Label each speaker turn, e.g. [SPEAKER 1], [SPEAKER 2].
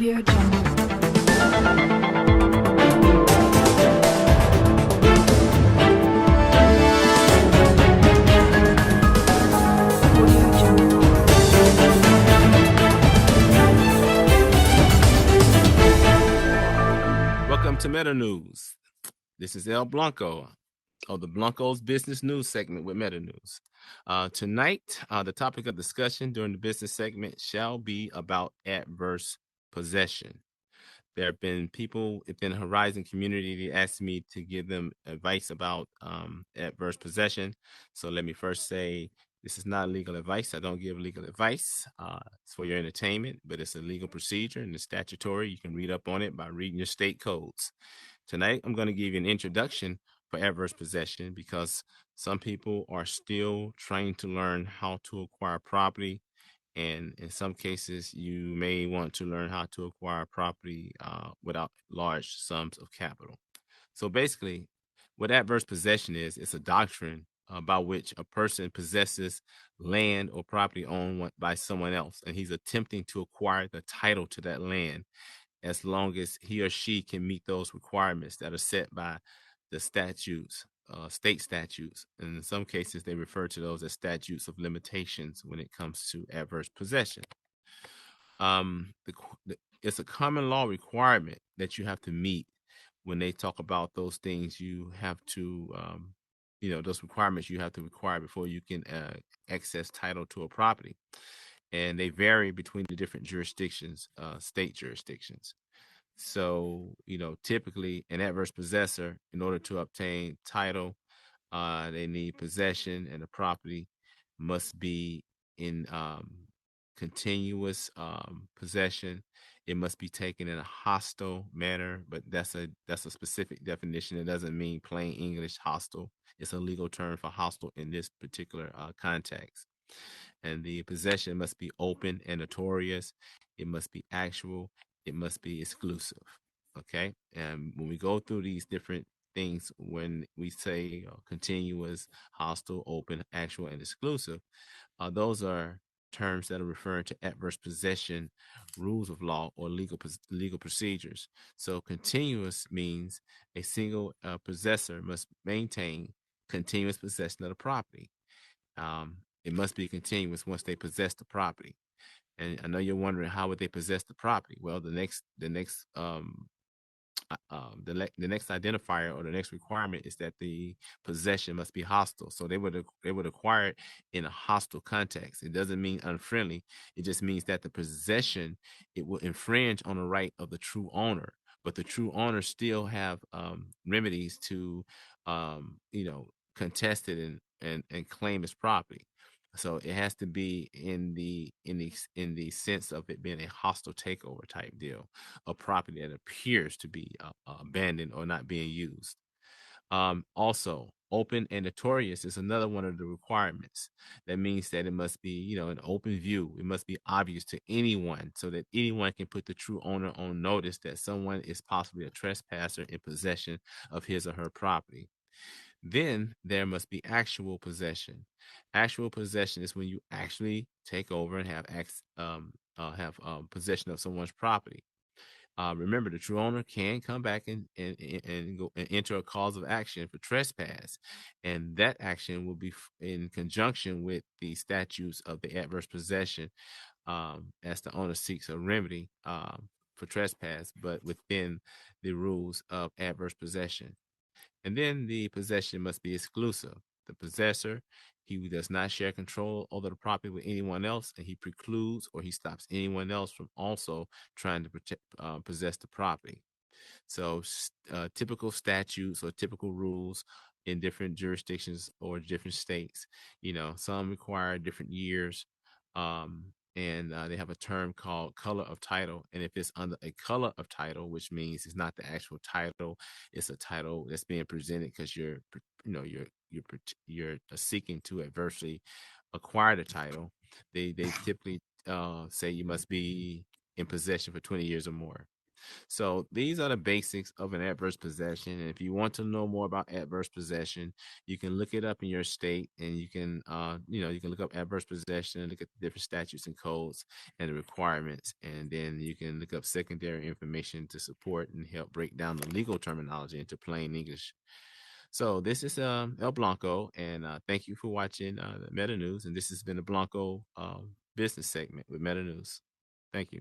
[SPEAKER 1] Audio Jungle. Audio Jungle.
[SPEAKER 2] Welcome to Meta News. This is El Blanco of the Blanco's Business News segment with Meta News. Tonight, the topic of discussion during the business segment shall be about adverse possession. There have been people within the Horizon community that asked me to give them advice about adverse possession. So let me first say this is not legal advice. I don't give legal advice. It's for your entertainment, but it's a legal procedure and it's statutory. You can read up on it by reading your state codes. Tonight, I'm going to give you an introduction for adverse possession because some people are still trying to learn how to acquire property. And in some cases, you may want to learn how to acquire property without large sums of capital. So basically, what adverse possession is, it's a doctrine by which a person possesses land or property owned by someone else, and he's attempting to acquire the title to that land as long as he or she can meet those requirements that are set by the statutes, state statutes. And in some cases, they refer to those as statutes of limitations when it comes to adverse possession. It's a common law requirement that you have to meet when they talk about those things. You have to, those requirements you have to require before you can access title to a property, and they vary between the different jurisdictions, state jurisdictions. So, typically an adverse possessor, in order to obtain title, they need possession, and the property must be in continuous possession. It must be taken in a hostile manner, but that's a specific definition. It doesn't mean plain English hostile. It's a legal term for hostile in this particular context. And the possession must be open and notorious. It must be actual. It must be exclusive. Okay. And when we go through these different things, when we say continuous, hostile, open, actual, and exclusive, those are terms that are referring to adverse possession rules of law or legal procedures. So continuous means a single possessor must maintain continuous possession of the property. It must be continuous once they possess the property. And I know you're wondering, how would they possess the property? Well, the next identifier or the next requirement is that the possession must be hostile. So they would acquire it in a hostile context. It doesn't mean unfriendly. It just means that the possession, it will infringe on the right of the true owner, but the true owner still have remedies to contest it and claim his property. So it has to be in the sense of it being a hostile takeover type deal, a property that appears to be abandoned or not being used. Also, open and notorious is another one of the requirements. That means that it must be, an open view. It must be obvious to anyone so that anyone can put the true owner on notice that someone is possibly a trespasser in possession of his or her property. Then there must be actual possession. Actual possession is when you actually take over and have possession of someone's property. Remember, the true owner can come back and go and enter a cause of action for trespass, and that action will be in conjunction with the statutes of the adverse possession, as the owner seeks a remedy for trespass, but within the rules of adverse possession. And then the possession must be exclusive. The possessor, he does not share control over the property with anyone else, and he precludes or he stops anyone else from also trying to possess the property. So, typical statutes or typical rules in different jurisdictions or different states, some require different years. And they have a term called color of title. And if it's under a color of title, which means it's not the actual title, it's a title that's being presented because you're seeking to adversely acquire the title. They typically say you must be in possession for 20 years or more. So these are the basics of an adverse possession. And if you want to know more about adverse possession, you can look it up in your state, and you can, you can look up adverse possession, look at the different statutes and codes and the requirements, and then you can look up secondary information to support and help break down the legal terminology into plain English. So this is El Blanco, and thank you for watching the Meta News. And this has been the Blanco business segment with Meta News. Thank you.